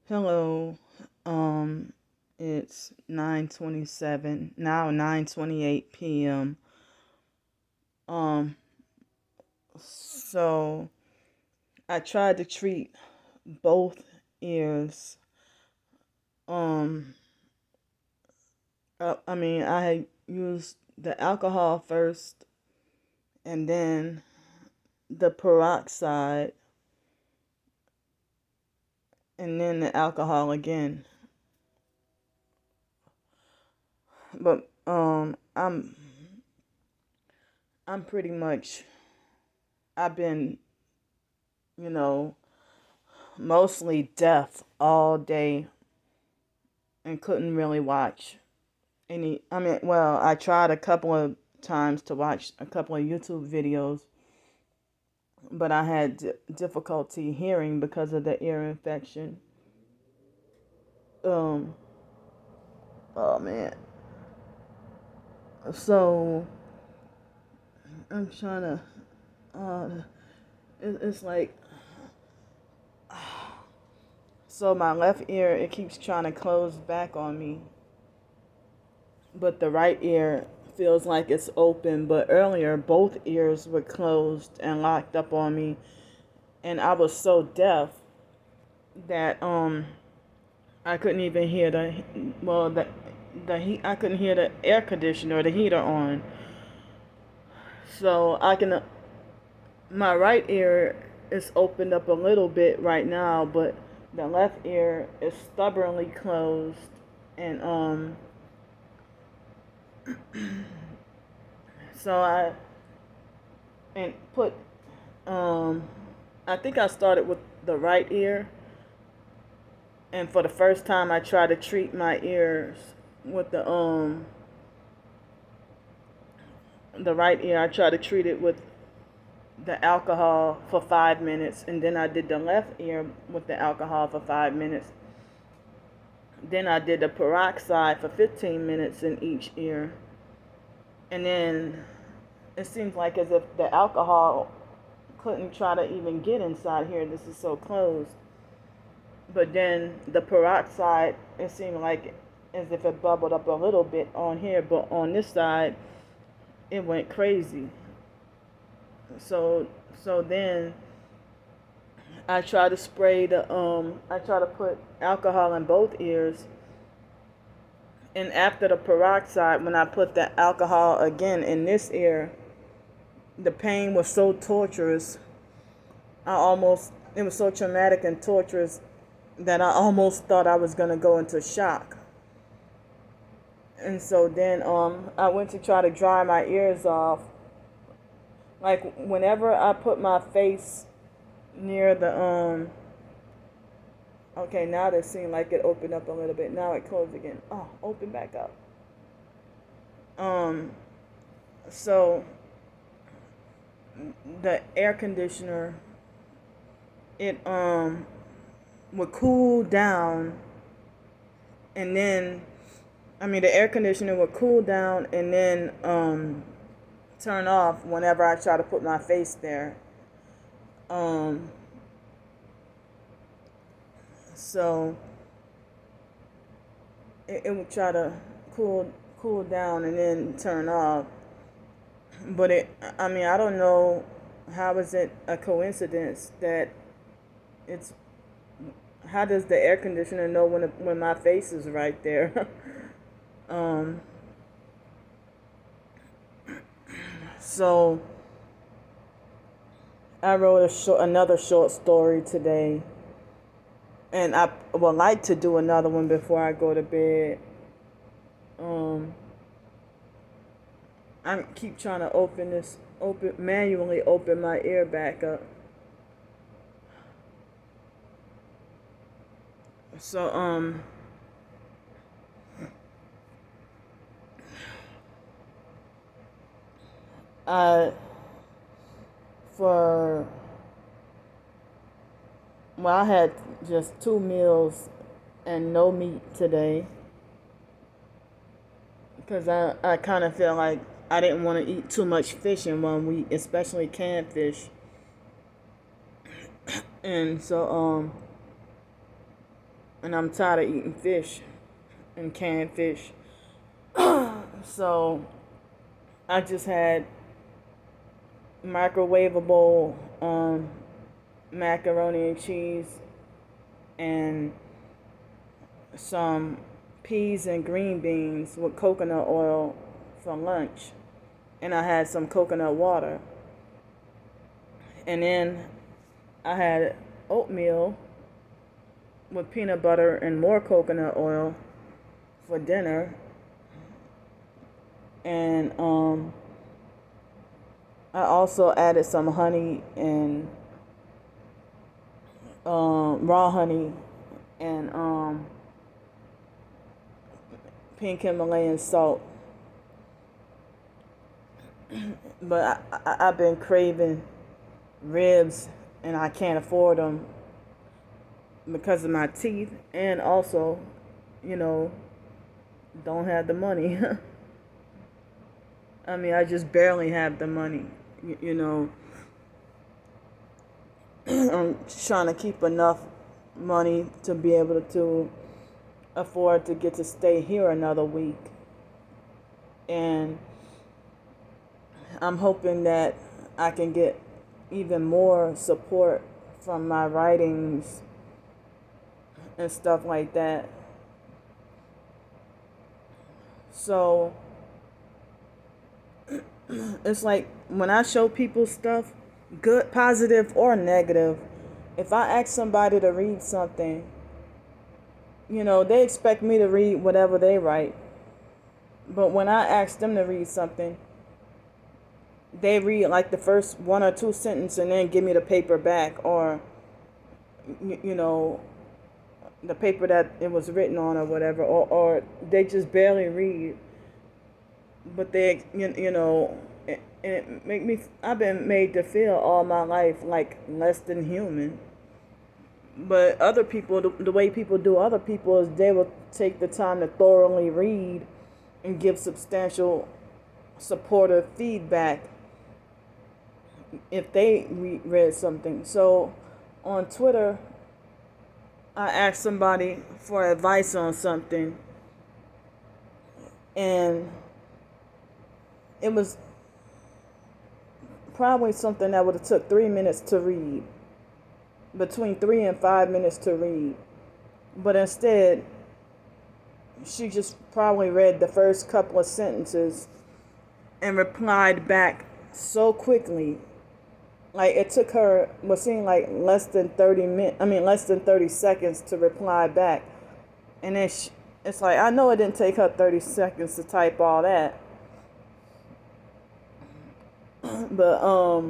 Hello. Um, it's 9:27 now, 9:28 p.m. Um, so I tried to treat both ears. Um, I had used the alcohol first, and then the peroxide, and then the alcohol again. But I'm pretty much I've been, you know, mostly deaf all day and couldn't really watch any. I tried a couple of times to watch a couple of YouTube videos, but I had difficulty hearing because of the ear infection. Um, oh man. So I'm trying to. It's like. So my left ear, it keeps trying to close back on me, but the right ear feels like it's open. But earlier, both ears were closed and locked up on me, and I was so deaf that I couldn't even hear the heat. I couldn't hear the air conditioner or the heater on. So I can my right ear is opened up a little bit right now, but the left ear is stubbornly closed, and so I and put um I think I started with the right ear, and for the first time I tried to treat my ears with the right ear. I tried to treat it with the alcohol for 5 minutes, and then I did the left ear with the alcohol for 5 minutes. Then I did the peroxide for 15 minutes in each ear, and then it seems like as if the alcohol couldn't try to even get inside here. This is so closed. But then the peroxide, it seemed like as if it bubbled up a little bit on here, but on this side, it went crazy. So so then I try to I try to put alcohol in both ears. And after the peroxide, when I put the alcohol again in this ear, the pain was so torturous. It was so traumatic and torturous that I almost thought I was going to go into shock. And so then I went to try to dry my ears off. Like whenever I put my face near the okay, now it seemed like it opened up a little bit. Now it closed again. Oh, open back up. Um so the air conditioner, it would cool down, and then the air conditioner would cool down and then turn off whenever I try to put my face there. Um so it would try to cool down and then turn off. But I don't know how is it a coincidence that it's how does the air conditioner know when my face is right there? um so I wrote another short story today, and I would like to do another one before I go to bed. I keep trying to manually open my ear back up. So I for well, I had just 2 meals and no meat today because I kind of feel like I didn't want to eat too much fish in one week, especially canned fish. And so and I'm tired of eating fish and canned fish. So I just had microwavable macaroni and cheese and some peas and green beans with coconut oil for lunch. And I had some coconut water. And then I had oatmeal with peanut butter and more coconut oil for dinner. And I also added some honey and raw honey and pink Himalayan salt. But I've been craving ribs and I can't afford them because of my teeth, and also, don't have the money. I mean, I just barely have the money, I'm trying to keep enough money to be able to afford to get to stay here another week. And I'm hoping that I can get even more support from my writings and stuff like that. So it's like when I show people stuff, good, positive, or negative, if I ask somebody to read something, they expect me to read whatever they write. But when I ask them to read something, they read like the first one or two sentences and then give me the paper back, or, the paper that it was written on or whatever, or they just barely read. But they, and it make me, I've been made to feel all my life like less than human. But other people, the way people do other people is they will take the time to thoroughly read and give substantial supportive feedback if they read something. So on Twitter, I asked somebody for advice on something, and it was probably something that would have took 3 minutes to read, between 3 and 5 minutes to read. But instead, she just probably read the first couple of sentences and replied back so quickly. Like it took her what seemed like less than 30 seconds to reply back. And then it's like, I know it didn't take her 30 seconds to type all that. But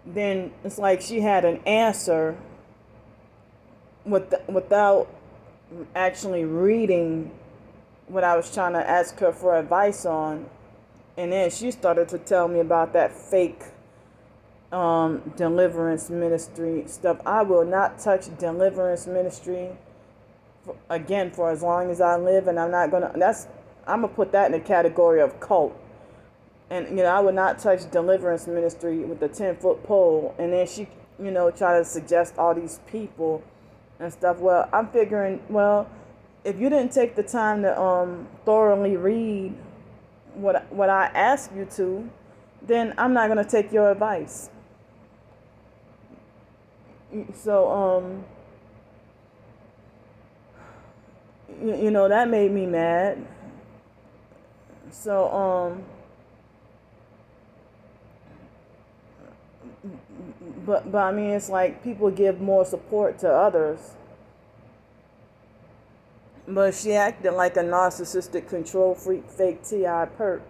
then it's like she had an answer without actually reading what I was trying to ask her for advice on. And then she started to tell me about that fake deliverance ministry stuff. I will not touch deliverance ministry again for as long as I live, and I'm gonna put that in the category of cult. And I would not touch deliverance ministry with a 10-foot pole. And then she try to suggest all these people and stuff. Well, I'm figuring, well, if you didn't take the time to thoroughly read what I asked you to, then I'm not gonna take your advice. So that made me mad. So but I mean, it's like people give more support to others. But she acted like a narcissistic control freak, fake T.I. perp.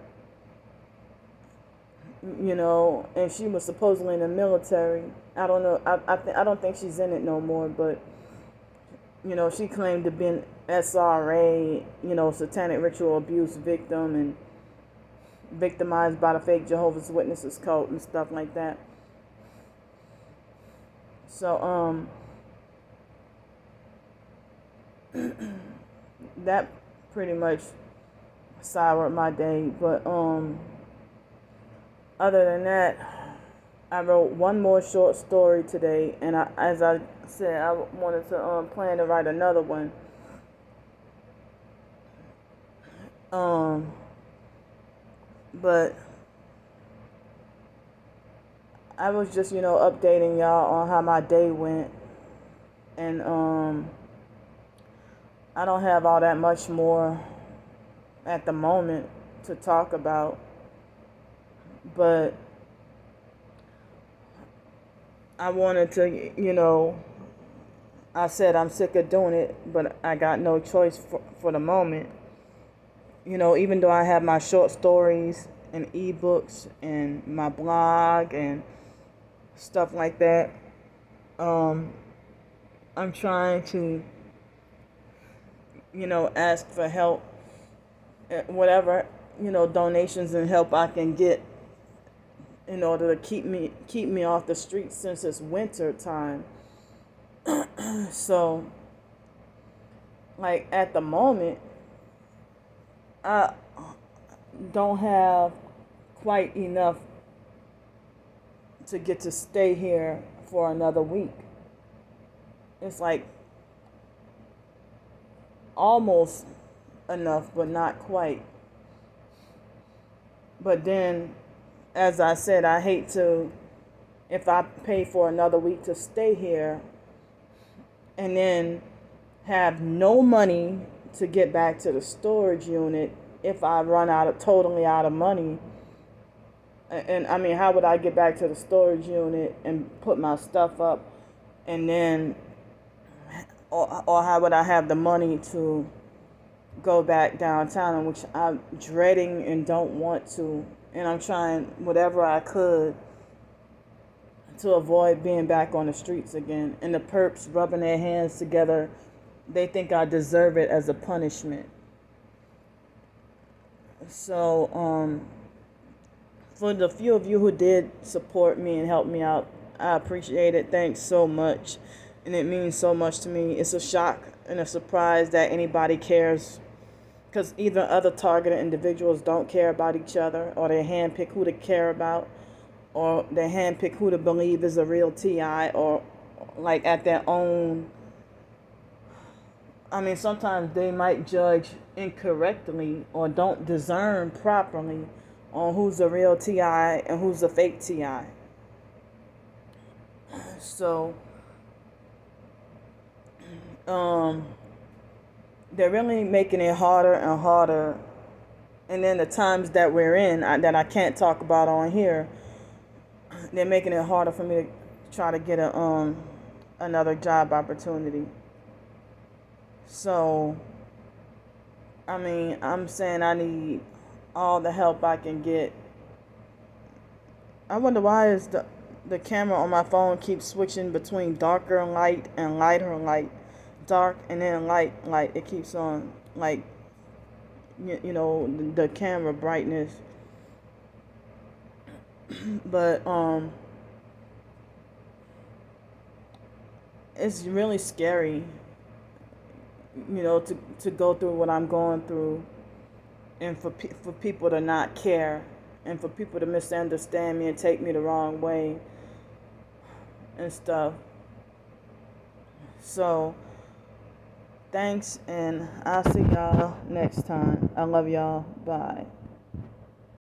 And she was supposedly in the military. I don't know. I don't think she's in it no more. But she claimed to be an SRA, satanic ritual abuse victim, and victimized by the fake Jehovah's Witnesses cult and stuff like that. So that pretty much soured my day. But other than that, I wrote one more short story today, and as I said, I wanted to plan to write another one. But I was just, updating y'all on how my day went, and I don't have all that much more at the moment to talk about, but I wanted to, I said I'm sick of doing it, but I got no choice for the moment. Even though I have my short stories and ebooks and my blog and stuff like that, I'm trying to, ask for help, whatever, donations and help I can get in order to keep me off the streets since it's winter time. So, like at the moment, I don't have quite enough to get to stay here for another week. It's like almost enough, but not quite. But then, as I said, I hate to, if I pay for another week to stay here and then have no money to get back to the storage unit if I run totally out of money. And I mean, how would I get back to the storage unit and put my stuff up, and then, or how would I have the money to go back downtown, which I'm dreading and don't want to, and I'm trying whatever I could to avoid being back on the streets again. And the perps rubbing their hands together, they think I deserve it as a punishment. So, for the few of you who did support me and help me out, I appreciate it. Thanks so much. And it means so much to me. It's a shock and a surprise that anybody cares, because even other targeted individuals don't care about each other, or they handpick who to care about, or they handpick who to believe is a real TI, or like at their own. I mean, sometimes they might judge incorrectly or don't discern properly on who's a real TI and who's a fake TI. So, they're really making it harder and harder. And then the times that we're in, that I can't talk about on here, they're making it harder for me to try to get another job opportunity. So, I mean, I'm saying I need all the help I can get. I wonder why is the camera on my phone keeps switching between darker light and lighter light, dark and then light. It keeps on like, the camera brightness. But it's really scary, to go through what I'm going through, and for people to not care, and for people to misunderstand me and take me the wrong way and stuff. So, thanks, and I'll see y'all next time. I love y'all. Bye.